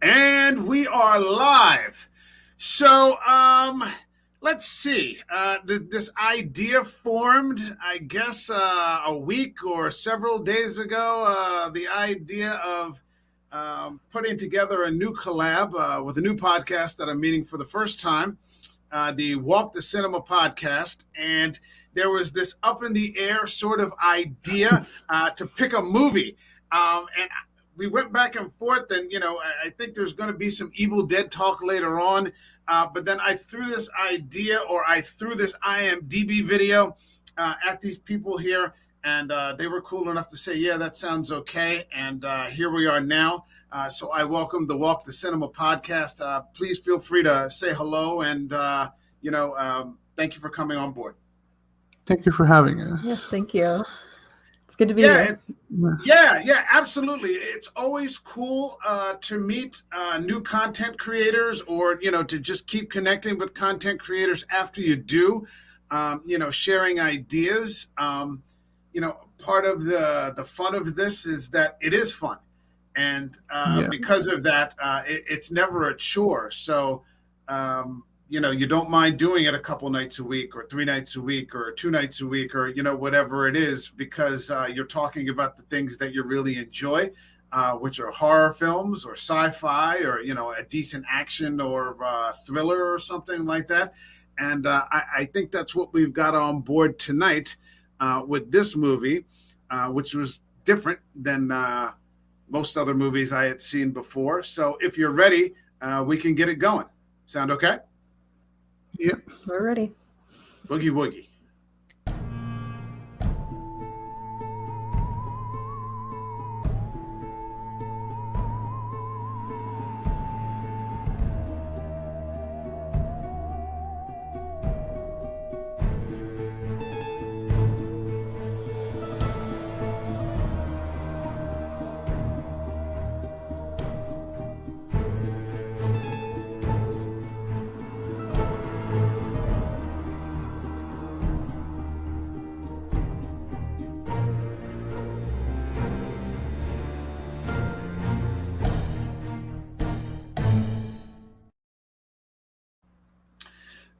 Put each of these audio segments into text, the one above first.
And we are live. So, let's see. This idea formed, I guess, a week or several days ago. The idea of putting together a new collab with a new podcast that I'm meeting for the first time, the Walk the Cinema podcast. And there was this up in the air sort of idea to pick a movie. And we went back and forth, and I think there's going to be some Evil Dead talk later on. But then I threw this idea, or I threw this IMDb video at these people here, and they were cool enough to say, "Yeah, that sounds okay." And here we are now. So I welcome the Walk the Cinema podcast. Please feel free to say hello, and thank you for coming on board. Thank you for having us. Yes, thank you. It's good to be here. Yeah, absolutely. It's always cool to meet new content creators, or to just keep connecting with content creators after you do. Sharing ideas. Part of the fun of this is that it is fun, and because of that, it's never a chore. So. You don't mind doing it a couple nights a week, or 3 nights a week, or 2 nights a week, or whatever it is, because you're talking about the things that you really enjoy, which are horror films or sci-fi, or a decent action or thriller or something like that. And I think that's what we've got on board tonight with this movie, which was different than most other movies I had seen before. So if you're ready, we can get it going. Sound okay? Yep. We're ready. Boogie woogie.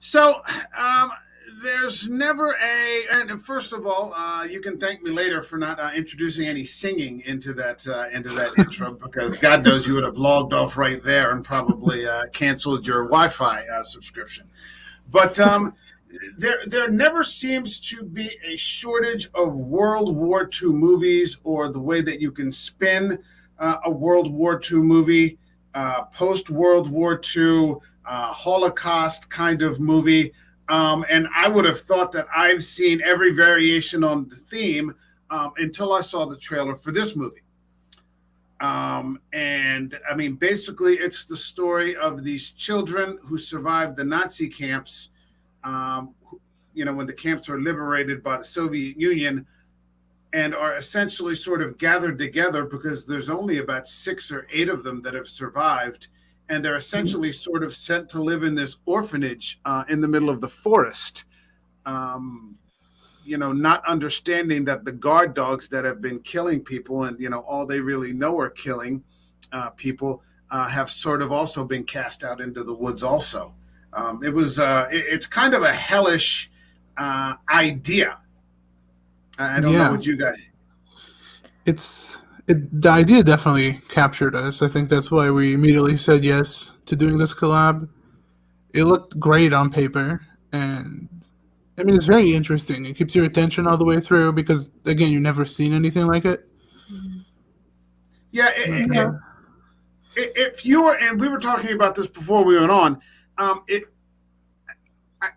So there's never and first of all, you can thank me later for not introducing any singing into that intro, because God knows you would have logged off right there and probably canceled your Wi-Fi subscription. But there never seems to be a shortage of World War II movies, or the way that you can spin a World War II movie, post-World War II, Holocaust kind of movie. And I would have thought that I've seen every variation on the theme until I saw the trailer for this movie. And I mean, basically, it's the story of these children who survived the Nazi camps, when the camps were liberated by the Soviet Union, and are essentially sort of gathered together because there's only about 6 or 8 of them that have survived. And they're essentially sort of sent to live in this orphanage in the middle of the forest, not understanding that the guard dogs that have been killing people, and, all they really know are killing people, have sort of also been cast out into the woods also. It's kind of a hellish idea. I don't know what you guys... The idea definitely captured us. I think that's why we immediately said yes to doing this collab. It looked great on paper, and I mean, it's very interesting. It keeps your attention all the way through because, again, you've never seen anything like it. Yeah, if you were, and we were talking about this before we went on,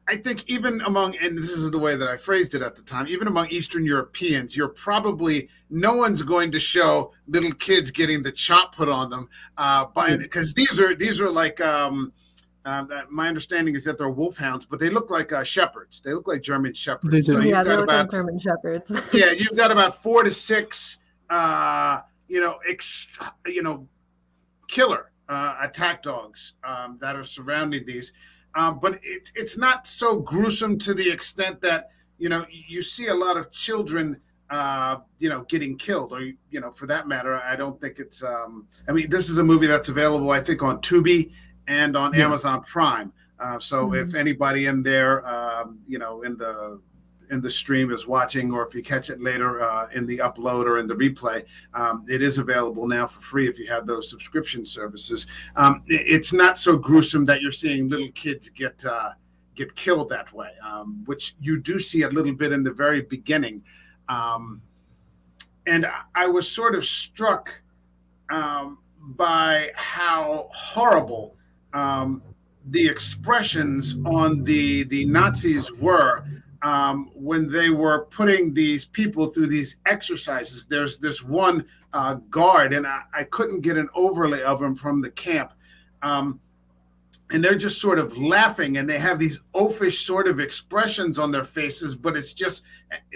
I think even among, and this is the way that I phrased it at the time, even among Eastern Europeans, no one's going to show little kids getting the chop put on them, because these are like, my understanding is that they're wolfhounds, but they look like shepherds. They look like German shepherds. They do. So they look like German shepherds. Yeah, you've got about 4 to 6, killer attack dogs that are surrounding these. But it's not so gruesome to the extent that, you see a lot of children getting killed, or for that matter, I don't think it's. I mean, this is a movie that's available, I think, on Tubi and on Amazon Prime. So if anybody in there, in the stream is watching, or if you catch it later in the upload or in the replay, it is available now for free if you have those subscription services. It's not so gruesome that you're seeing little kids get killed that way, which you do see a little bit in the very beginning. And I was sort of struck by how horrible the expressions on the Nazis were when they were putting these people through these exercises. There's this one guard, and I couldn't get an overlay of him from the camp. And they're just sort of laughing, and they have these oafish sort of expressions on their faces, but it's just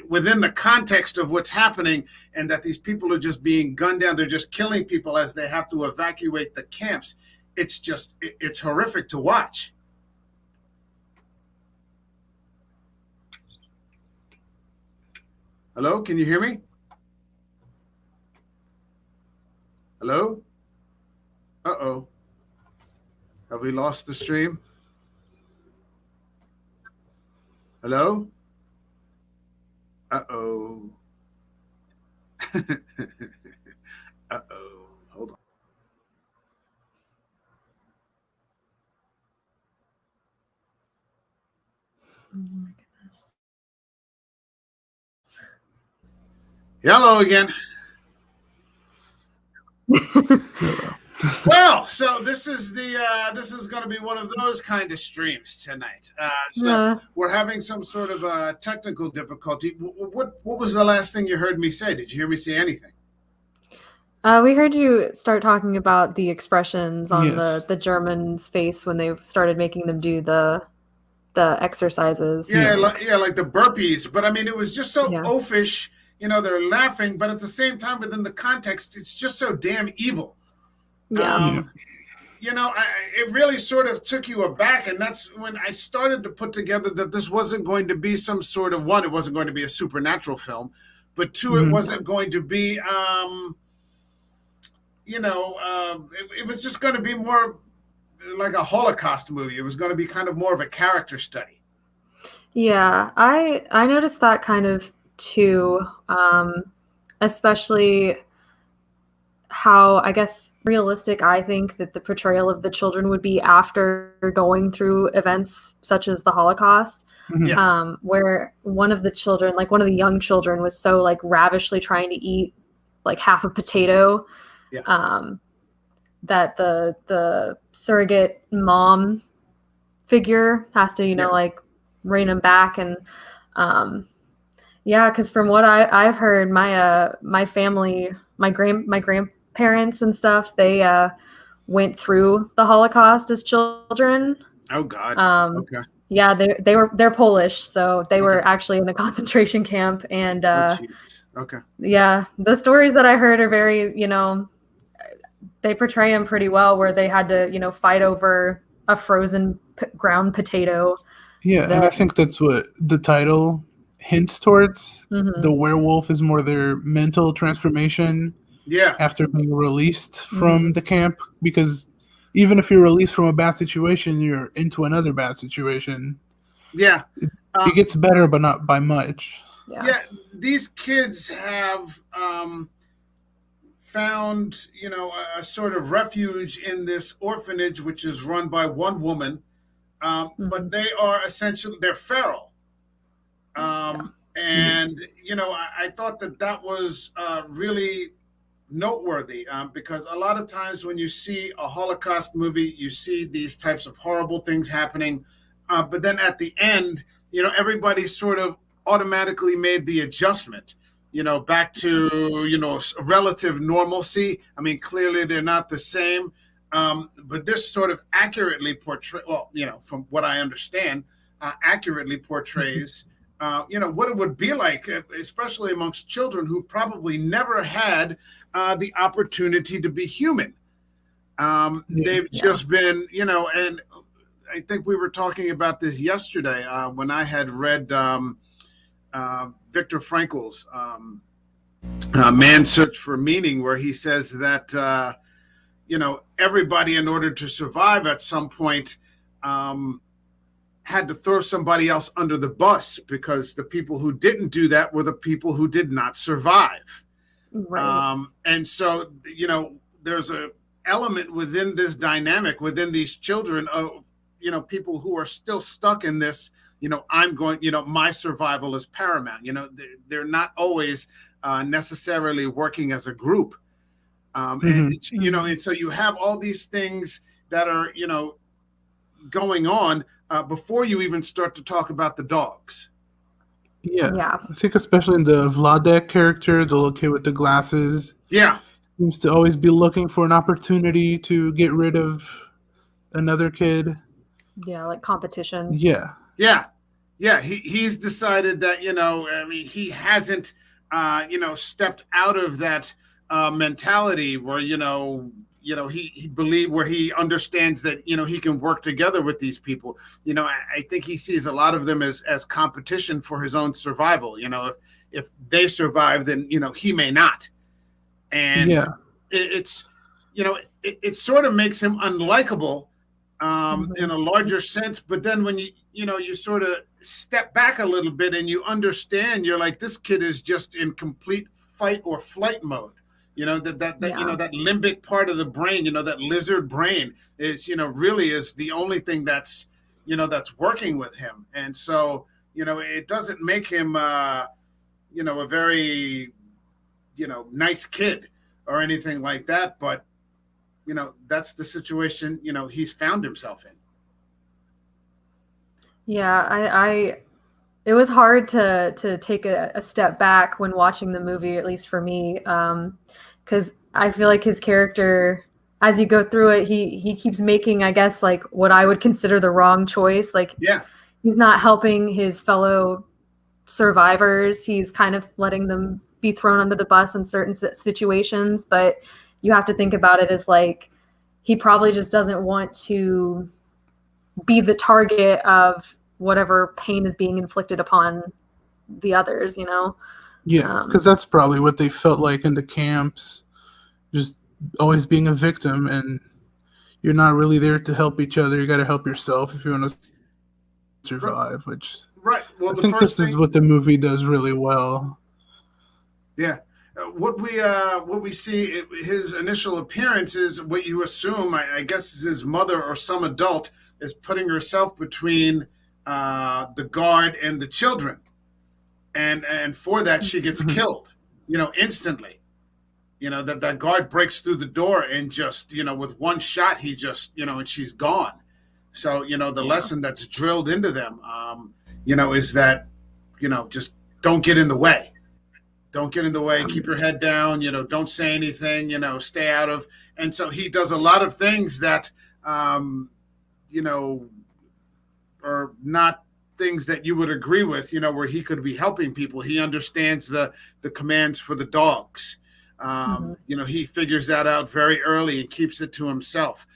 within the context of what's happening, and that these people are just being gunned down. They're just killing people as they have to evacuate the camps. It's horrific to watch. Hello, can you hear me? Hello? Uh-oh. Have we lost the stream? Hello? Uh-oh. Uh-oh. Hold on. Oh my goodness. Hello again. Well, so this is going to be one of those kind of streams tonight. We're having some sort of technical difficulty. What was the last thing you heard me say? Did you hear me say anything? We heard you start talking about the expressions on the Germans' face when they started making them do the exercises. Yeah, like the burpees. But I mean, it was just so oafish. They're laughing, but at the same time, within the context, it's just so damn evil. Yeah. It really sort of took you aback, and that's when I started to put together that this wasn't going to be some sort of, one, it wasn't going to be a supernatural film, but two, it wasn't going to be, it was just going to be more like a Holocaust movie. It was going to be kind of more of a character study. Yeah, I noticed that kind of too, especially how, I guess, realistic I think that the portrayal of the children would be after going through events such as the Holocaust, where one of the children, like one of the young children, was so like ravishly trying to eat like half a potato, that the surrogate mom figure has to, like rein him back. And because from what I've heard, my family, my grandparents and stuff, they went through the Holocaust as children. Oh God. Okay. Yeah, they're Polish, so they were actually in a concentration camp, and okay. Yeah, the stories that I heard are very, they portray them pretty well, where they had to, fight over a frozen ground potato. Yeah, and I think that's what the title hints towards. The werewolf is more their mental transformation after being released from the camp, because even if you're released from a bad situation, you're into another bad situation. Yeah. It gets better, but not by much. Yeah, these kids have found, a sort of refuge in this orphanage, which is run by one woman, but they are essentially, they're feral. And, I thought that was really noteworthy, because a lot of times when you see a Holocaust movie, you see these types of horrible things happening, but then at the end, everybody sort of automatically made the adjustment, back to, relative normalcy. I mean, clearly they're not the same, but this sort of accurately portrays, from what I understand, accurately portrays what it would be like, especially amongst children who probably never had the opportunity to be human. They've just been, and I think we were talking about this yesterday when I had read Viktor Frankl's Man's Search for Meaning, where he says that everybody, in order to survive at some point, had to throw somebody else under the bus, because the people who didn't do that were the people who did not survive. Right. And so, there's a element within this dynamic, within these children, of, people who are still stuck in this, I'm going, my survival is paramount. They're not always necessarily working as a group. And so you have all these things that are, going on before you even start to talk about the dogs. Yeah. I think especially in the Vladek character, the little kid with the glasses. Yeah. Seems to always be looking for an opportunity to get rid of another kid. Yeah, like competition. Yeah. He's decided that, he hasn't, stepped out of that mentality where, he believed, where he understands that, he can work together with these people. I think he sees a lot of them as competition for his own survival. If they survive, then, he may not. And it sort of makes him unlikable in a larger sense. But then when you sort of step back a little bit and you understand, you're like, this kid is just in complete fight or flight mode. That limbic part of the brain, that lizard brain is, really is the only thing that's working with him. And so, it doesn't make him, a very, nice kid or anything like that. But, that's the situation, he's found himself in. Yeah, it was hard to take a step back when watching the movie, at least for me, because I feel like his character, as you go through it, he keeps making, I guess, like what I would consider the wrong choice. Like, he's not helping his fellow survivors. He's kind of letting them be thrown under the bus in certain situations. But you have to think about it as like, he probably just doesn't want to be the target of whatever pain is being inflicted upon the others, Yeah, because that's probably what they felt like in the camps, just always being a victim, and you're not really there to help each other. You got to help yourself if you want to survive, which Well, I think this is what the movie does really well. Yeah. What we see, his initial appearance is what you assume, I guess, is his mother or some adult is putting herself between the guard and the children, and for that she gets killed, instantly. That guard breaks through the door and just, with one shot he just, and she's gone. So the lesson that's drilled into them, is that, just don't get in the way. Don't get in the way. Keep your head down. Don't say anything. Stay out of. And so he does a lot of things that, are not things that you would agree with. Where he could be helping people. He understands the commands for the dogs. He figures that out very early and keeps it to himself.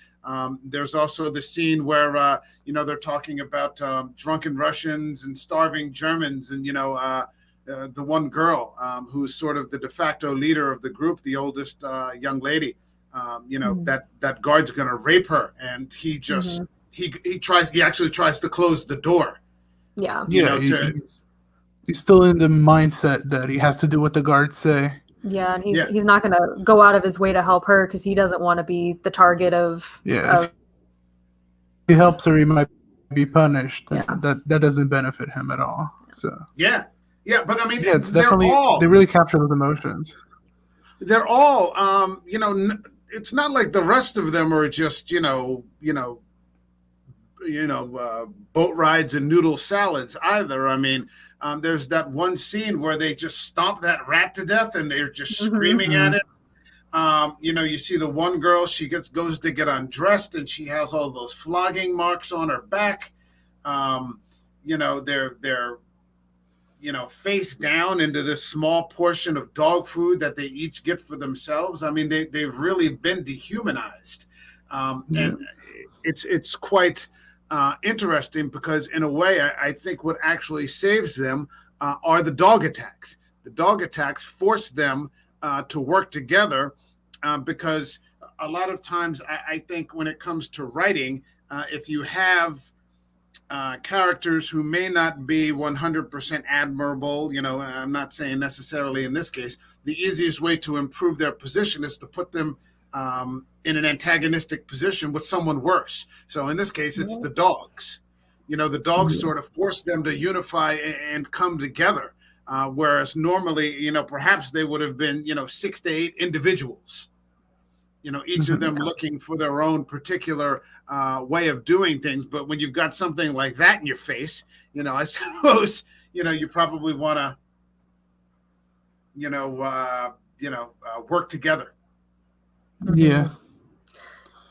There's also the scene where they're talking about drunken Russians and starving Germans, and the one girl who's sort of the de facto leader of the group, the oldest young lady, that guard's going to rape her, and he just he actually tries to close the door. He's still in the mindset that he has to do what the guards say. Yeah, and he's not going to go out of his way to help her because he doesn't want to be the target of. Yeah, if he helps her, he might be punished. Yeah. That doesn't benefit him at all. So but I mean, it's definitely they really capture those emotions. They're all, it's not like the rest of them are just boat rides and noodle salads either. I mean, there's that one scene where they just stomp that rat to death and they're just screaming at it. You see the one girl, she goes to get undressed and she has all those flogging marks on her back. They're face down into this small portion of dog food that they each get for themselves. I mean, they've really been dehumanized. And it's quite interesting because in a way, I think what actually saves them are the dog attacks. the dog attacks force them to work together, because a lot of times I think when it comes to writing, if you have characters who may not be 100% admirable, I'm not saying necessarily in this case, the easiest way to improve their position is to put them in an antagonistic position with someone worse. So in this case, it's the dogs. The dogs sort of force them to unify and come together. Whereas normally, perhaps they would have been, 6 to 8 individuals, each of them looking for their own particular way of doing things. But when you've got something like that in your face, I suppose, you probably want to, work together. Yeah.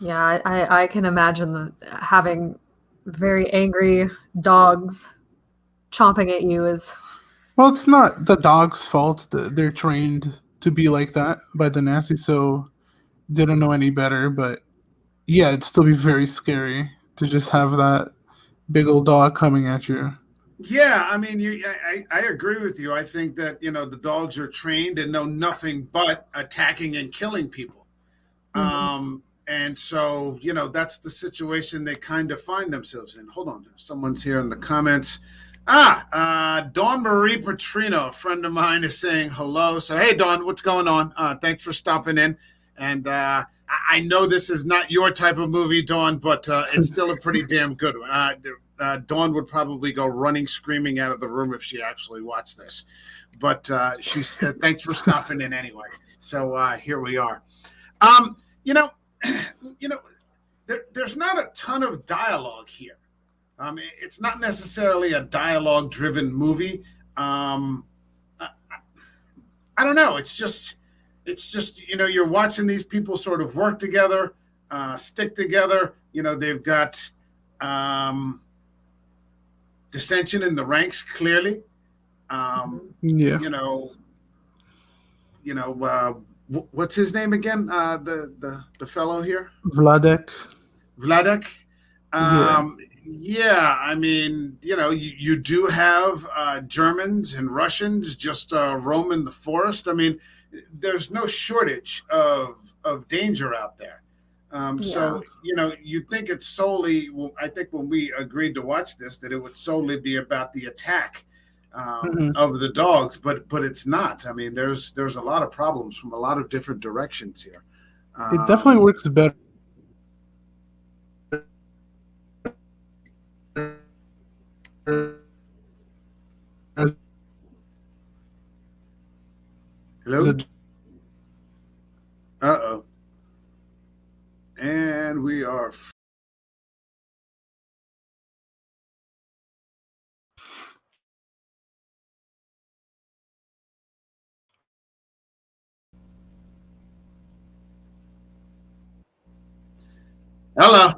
Yeah, I can imagine having very angry dogs chomping at you is... Well, it's not the dog's fault. They're trained to be like that by the Nazis, so they don't know any better. But yeah, it'd still be very scary to just have that big old dog coming at you. Yeah, I mean, I agree with you. I think that, the dogs are trained and know nothing but attacking and killing people. And so, that's the situation they kind of find themselves in. Hold on. Someone's here in the comments. Dawn Marie Petrino, a friend of mine, is saying hello. So, hey, Dawn, what's going on? Thanks for stopping in. And I know this is not your type of movie, Dawn, but it's still a pretty damn good one. Dawn would probably go running, screaming out of the room if she actually watched this. But she's thanks for stopping in anyway. So here we are. There's not a ton of dialogue here. It's not necessarily a dialogue-driven movie. I don't know. It's just you're watching these people sort of work together, stick together. They've got dissension in the ranks clearly. What's his name again? The fellow here, Vladek. Yeah, I mean, you do have Germans and Russians just roaming the forest. I mean, there's no shortage of danger out there. So, you think it's solely, I think when we agreed to watch this, that it would solely be about the attack of the dogs, but it's not. I mean, there's a lot of problems from a lot of different directions here. It definitely works better. Hello? Uh-oh. And we are... Hello.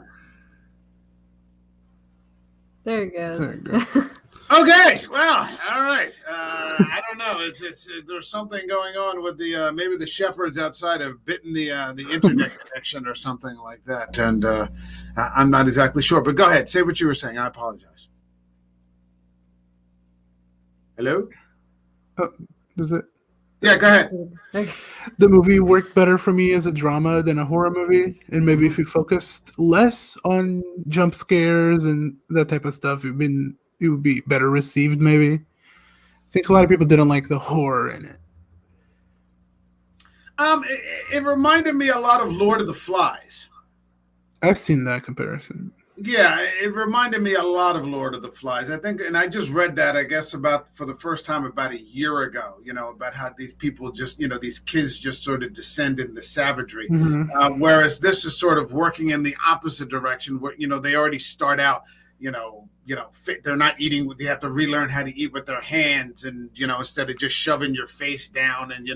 There it goes. There you go. Okay, well, all right. I don't know. It's there's something going on with the maybe the shepherds outside have bitten the internet connection or something like that, and I'm not exactly sure. But go ahead, say what you were saying. I apologize. Hello? Is it? Yeah, go ahead. The movie worked better for me as a drama than a horror movie, and maybe if we focused less on jump scares and that type of stuff, it would be better received. Maybe I think a lot of people didn't like the horror in it. It reminded me a lot of Lord of the Flies. I've seen that comparison. Yeah, it reminded me a lot of Lord of the Flies. I think, and I just read that, I guess, for the first time about a year ago, about how these people just, these kids just sort of descend into savagery. Whereas this is sort of working in the opposite direction where, they already start out, they're not eating, they have to relearn how to eat with their hands and, instead of just shoving your face down and,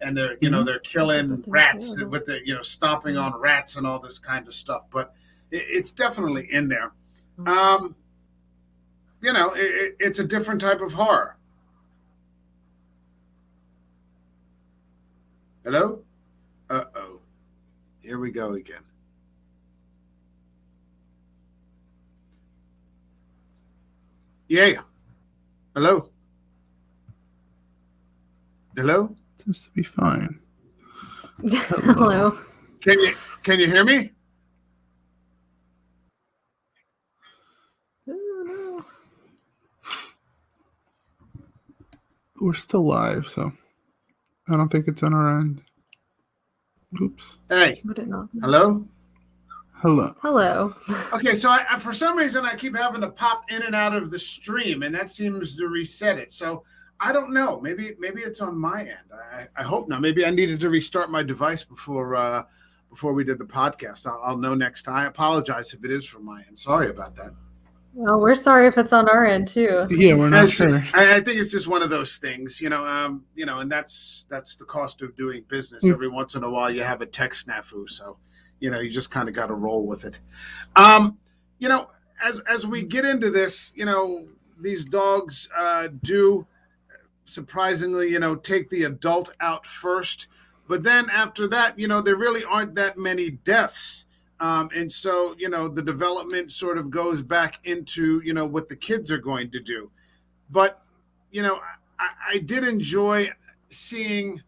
and they're, they're killing rats with the, stomping on rats and all this kind of stuff. But it's definitely in there. It's a different type of horror. Hello? Uh-oh. Here we go again. Yeah. Hello? Hello? Seems to be fine. Hello. Can you hear me? Oh, no. We're still live, so I don't think it's on our end. Oops. Hey. Would it not? Hello? Hello. Hello. Okay, so I for some reason I keep having to pop in and out of the stream, and that seems to reset it. So I don't know. Maybe it's on my end. I hope not. Maybe I needed to restart my device before we did the podcast. I'll know next time. I apologize if it is from my end. Sorry about that. Well, we're sorry if it's on our end too. Yeah, we're not sure. I think it's just one of those things, and that's the cost of doing business. Every once in a while, you have a tech snafu, so you just kind of got to roll with it. As we get into this, these dogs do surprisingly, take the adult out first, but then after that, there really aren't that many deaths. And so, the development sort of goes back into, what the kids are going to do. But, I did enjoy seeing,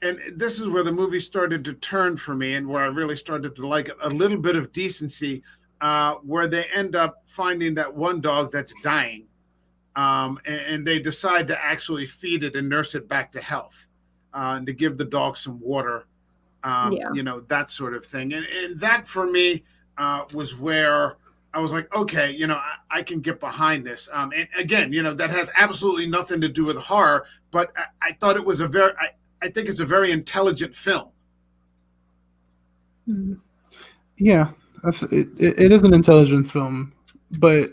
and this is where the movie started to turn for me and where I really started to like it, a little bit of decency, where they end up finding that one dog that's dying. And they decide to actually feed it and nurse it back to health, and to give the dog some water. That sort of thing. And that for me was where I was like, okay, I can get behind this. And again, that has absolutely nothing to do with horror, but I thought it was I think it's a very intelligent film. Yeah, it is an intelligent film, but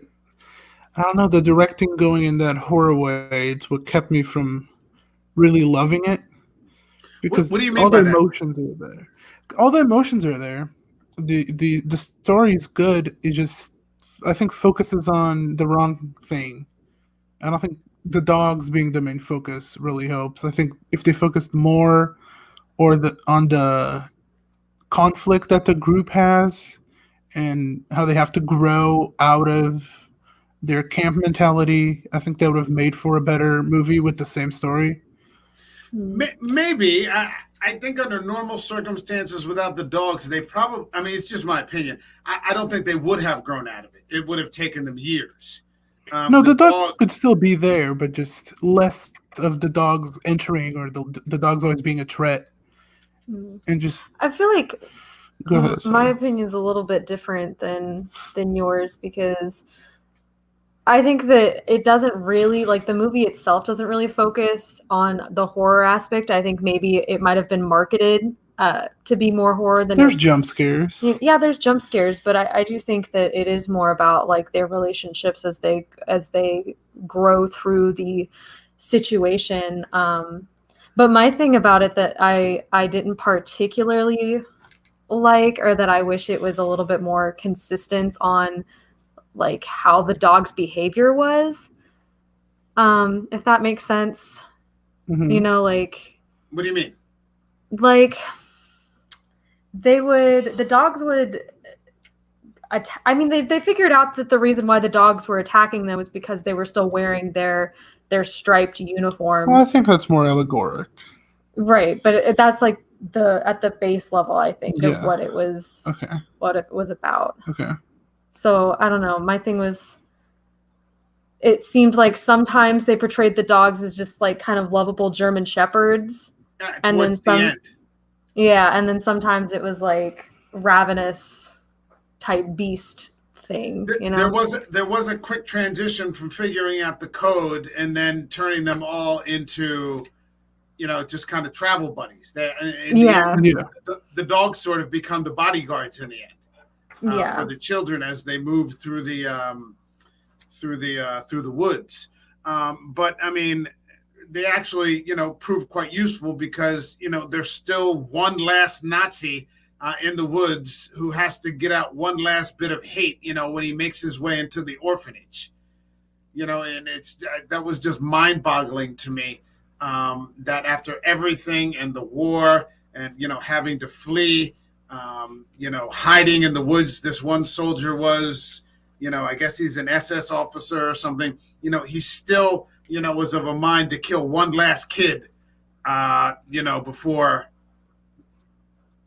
I don't know, the directing going in that horror way, it's what kept me from really loving it. Because what do you mean all by the that? emotions are there. All the emotions are there. The story is good. It just, I think, focuses on the wrong thing. I don't think the dogs being the main focus really helps. I think if they focused more on the conflict that the group has and how they have to grow out of their camp mentality, I think that would have made for a better movie with the same story. Maybe. I think under normal circumstances without the dogs, they probably, I mean, it's just my opinion. I don't think they would have grown out of it. It would have taken them years. No, the dogs could still be there, but just less of the dogs entering or the dogs always being a threat. And just, I feel like go ahead, my opinion is a little bit different than yours, because I think that it doesn't really, like, the movie itself doesn't really focus on the horror aspect. I think maybe it might have been marketed to be more horror than there's jump scares. Yeah, there's jump scares, but I do think that it is more about like their relationships as they grow through the situation. But my thing about it that I didn't particularly like, or that I wish it was a little bit more consistent on, like, how the dog's behavior was, if that makes sense. Mm-hmm. Like, what do you mean? Like, the dogs would I mean, they figured out that the reason why the dogs were attacking them was because they were still wearing their striped uniforms. Well, I think that's more allegoric. Right, but that's like at the base level, I think, of what it was, okay, what it was about. Okay. So I don't know. My thing was, it seemed like sometimes they portrayed the dogs as just like kind of lovable German shepherds, and then and then sometimes it was like ravenous type beast thing. There was a quick transition from figuring out the code and then turning them all into, just kind of travel buddies. The dogs sort of become the bodyguards in the end. For the children as they move through the woods. But I mean, they actually, prove quite useful because, there's still one last Nazi in the woods who has to get out one last bit of hate, when he makes his way into the orphanage. And that was just mind-boggling to me, that after everything and the war and, having to flee, hiding in the woods, this one soldier was, I guess he's an SS officer or something, he still, was of a mind to kill one last kid, before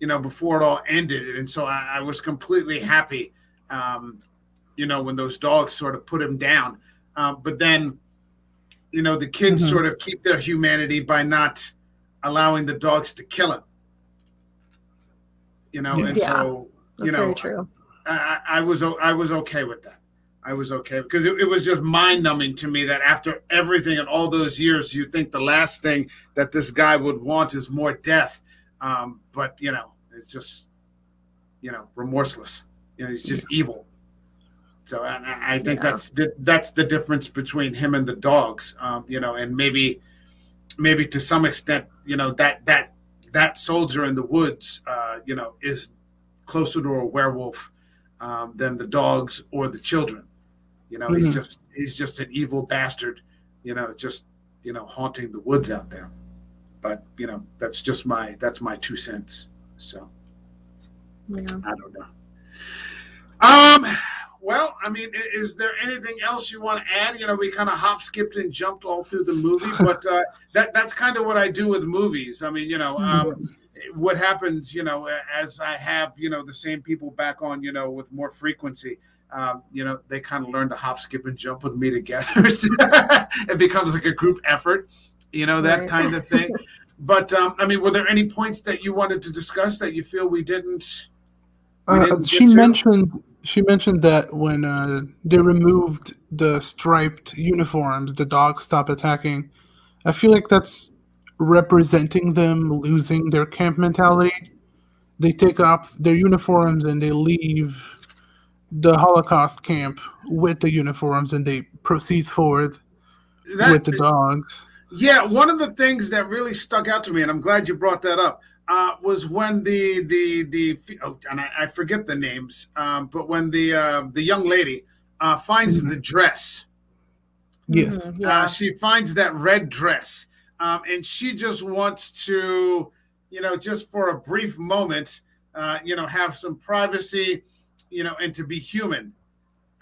it all ended. And so I was completely happy, when those dogs sort of put him down. But then, the kids sort of keep their humanity by not allowing the dogs to kill him. And so, that's very true. I was okay with that. I was okay because it was just mind numbing to me that after everything and all those years, you think the last thing that this guy would want is more death. But it's just, remorseless. He's just evil. So and I think that's the difference between him and the dogs. And maybe to some extent, that soldier in the woods, is closer to a werewolf than the dogs or the children. He's just an evil bastard, just haunting the woods out there. But that's my 2 cents. So I don't know. Well, I mean, is there anything else you want to add? We kind of hop, skipped, and jumped all through the movie, but that's kind of what I do with movies. I mean, what happens, as I have, the same people back on, with more frequency, they kind of learn to hop, skip, and jump with me together. It becomes like a group effort, that kind of thing. But, I mean, were there any points that you wanted to discuss that you feel we didn't? She mentioned that when they removed the striped uniforms, the dogs stopped attacking. I feel like that's representing them losing their camp mentality. They take off their uniforms and they leave the Holocaust camp with the uniforms and they proceed forward with the dogs. Yeah, one of the things that really stuck out to me, and I'm glad you brought that up, was when and I forget the names, but when the young lady finds the dress. Yes. She finds that red dress, and she just wants to, just for a brief moment, have some privacy, and to be human,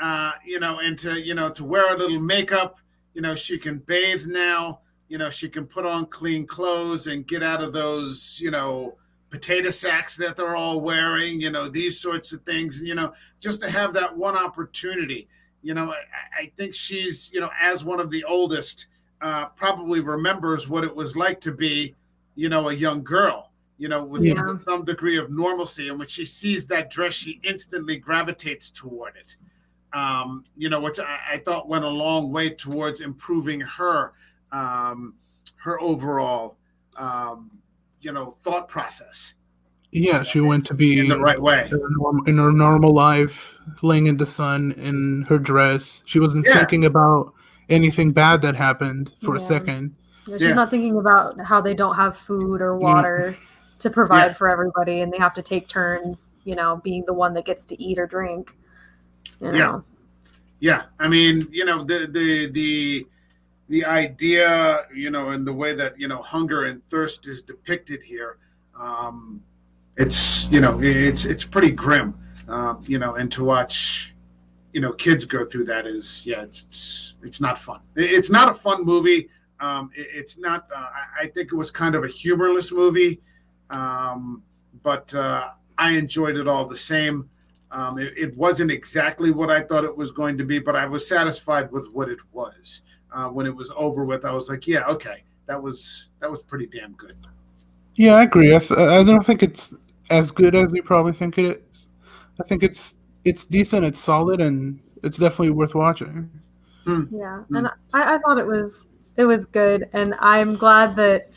and to wear a little makeup. She can bathe now. She can put on clean clothes and get out of those, potato sacks that they're all wearing, these sorts of things, just to have that one opportunity. I think she's, as one of the oldest, probably remembers what it was like to be, a young girl, with some degree of normalcy. And when she sees that dress, she instantly gravitates toward it, which I thought went a long way towards improving her overall, thought process. Yeah, she went to be in the right way in her normal life, laying in the sun in her dress. She wasn't thinking about anything bad that happened for a second. Yeah, she's not thinking about how they don't have food or water to provide for everybody, and they have to take turns, being the one that gets to eat or drink. Yeah. I mean, the idea, and the way that, hunger and thirst is depicted here, it's pretty grim, and to watch, kids go through that is, it's not fun. It's not a fun movie. It's not, I think it was kind of a humorless movie, but I enjoyed it all the same. It wasn't exactly what I thought it was going to be, but I was satisfied with what it was. When it was over with, I was like, yeah, okay, that was pretty damn good. Yeah, I agree. I don't think it's as good as you probably think it is. I think it's decent, it's solid, and it's definitely worth watching. Yeah, and I thought it was good, and I'm glad that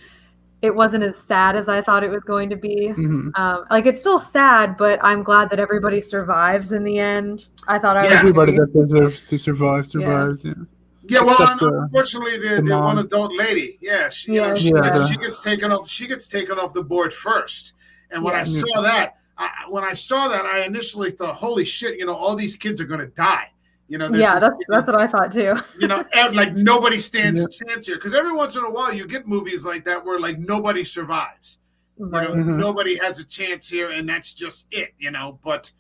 it wasn't as sad as I thought it was going to be. It's still sad, but I'm glad that everybody survives in the end. I thought everybody that deserves to survives. Yeah, well, unfortunately, the one adult lady, she gets taken off. She gets taken off the board first. And when I saw that, I initially thought, "Holy shit! All these kids are going to die." That's what I thought too. Like nobody stands a chance here, because every once in a while you get movies like that where like nobody survives. Nobody has a chance here, and that's just it. But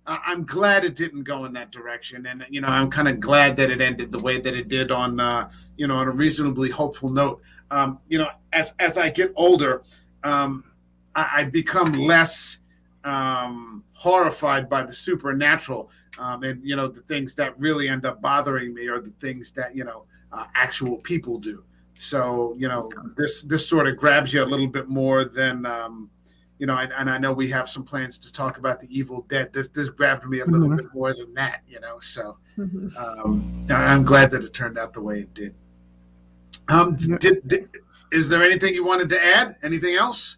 I'm glad it didn't go in that direction, and I'm kind of glad that it ended the way that it did on on a reasonably hopeful note. As I get older, I become less horrified by the supernatural, and the things that really end up bothering me are the things that actual people do. So this sort of grabs you a little bit more than. And I know we have some plans to talk about the Evil Dead. This grabbed me a little bit more than that, So I'm glad that it turned out the way it did. Is there anything you wanted to add? Anything else?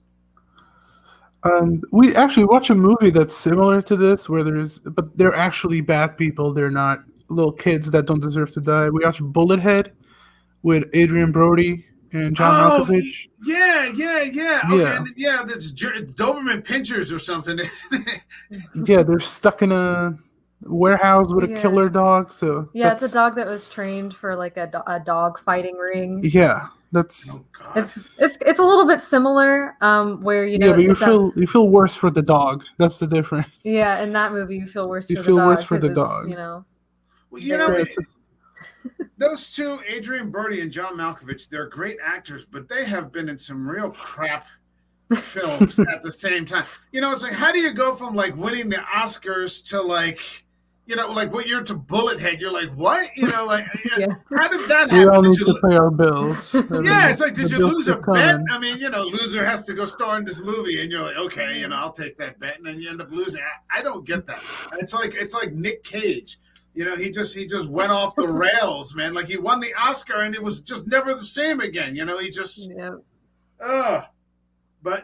We actually watch a movie that's similar to this, but they're actually bad people. They're not little kids that don't deserve to die. We watch Bullethead with Adrian Brody and John Malkovich. Yeah. Okay, yeah. That's Doberman Pinchers or something. Yeah, they're stuck in a warehouse with a killer dog. So it's a dog that was trained for like a dog fighting ring. Yeah, that's. It's a little bit similar. Where but you feel worse for the dog. That's the difference. Yeah, in that movie, you feel worse. Worse for the dog. Well, those two, Adrian Brody and John Malkovich, they're great actors, but they have been in some real crap films at the same time. It's like, how do you go from like winning the Oscars to like what you're to Bullethead? You're like, what? How did that happen? We all need to pay our bills. It's like, did you lose a bet? I mean, loser has to go star in this movie, and you're like, okay, I'll take that bet, and then you end up losing. I don't get that. It's like Nick Cage. He just went off the rails, man. Like, he won the Oscar and it was just never the same again. He just, but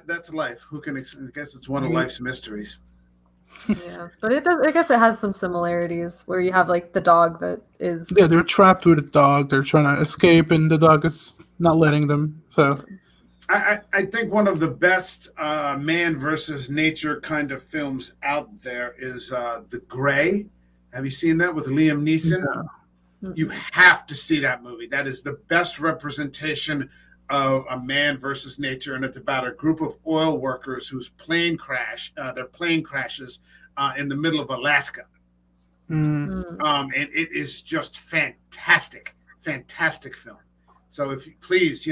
that's life. Who can? I guess it's one of life's mysteries. Yeah, but it does. I guess it has some similarities where you have like the dog that is. Yeah, they're trapped with a dog. They're trying to escape, and the dog is not letting them. So, I think one of the best man versus nature kind of films out there is The Gray. Have you seen that with Liam Neeson? No. You have to see that movie. That is the best representation of a man versus nature, and it's about a group of oil workers whose plane crashes in the middle of Alaska. And it is just fantastic film. So if you please,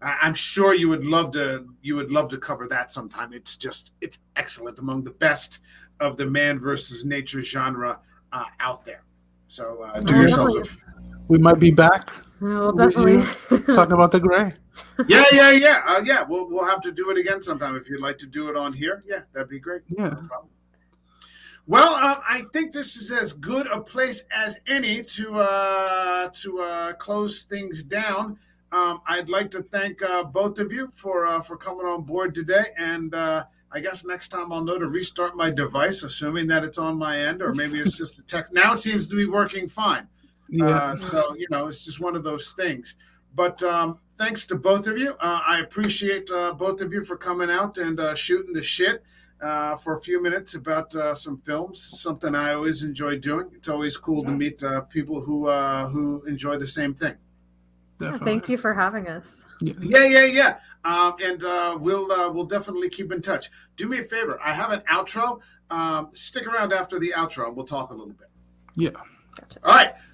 I'm sure you would love to cover that sometime. It's excellent, among the best of the man versus nature genre out there. So do yourself. We might be back. We'll definitely talk about The Gray. Yeah. We'll have to do it again sometime. If you'd like to do it on here, that'd be great. Yeah. No problem. Well, I think this is as good a place as any to close things down. I'd like to thank both of you for coming on board today, and I guess next time I'll know to restart my device, assuming that it's on my end, or maybe it's just a tech. Now it seems to be working fine. So it's just one of those things. But thanks to both of you. I appreciate both of you for coming out and shooting the shit for a few minutes about some films. Something I always enjoy doing. It's always cool to meet people who enjoy the same thing. Thank you for having us. Yeah. And we'll definitely keep in touch. Do me a favor. I have an outro. Stick around after the outro, and we'll talk a little bit. Yeah. Gotcha.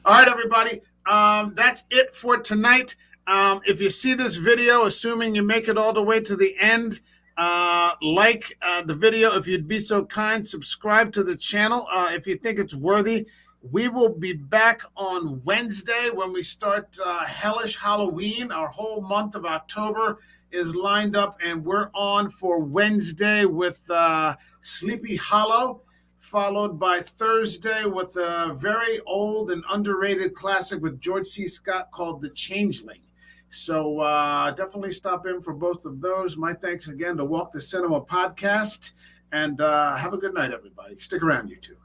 All right, everybody. That's it for tonight. If you see this video, assuming you make it all the way to the end, like the video. If you'd be so kind, subscribe to the channel if you think it's worthy. We will be back on Wednesday when we start Hellish Halloween. Our whole month of October is lined up, and we're on for Wednesday with Sleepy Hollow, followed by Thursday with a very old and underrated classic with George C. Scott called The Changeling. So definitely stop in for both of those. My thanks again to Walk the Cinema Podcast, and have a good night, everybody. Stick around, you two.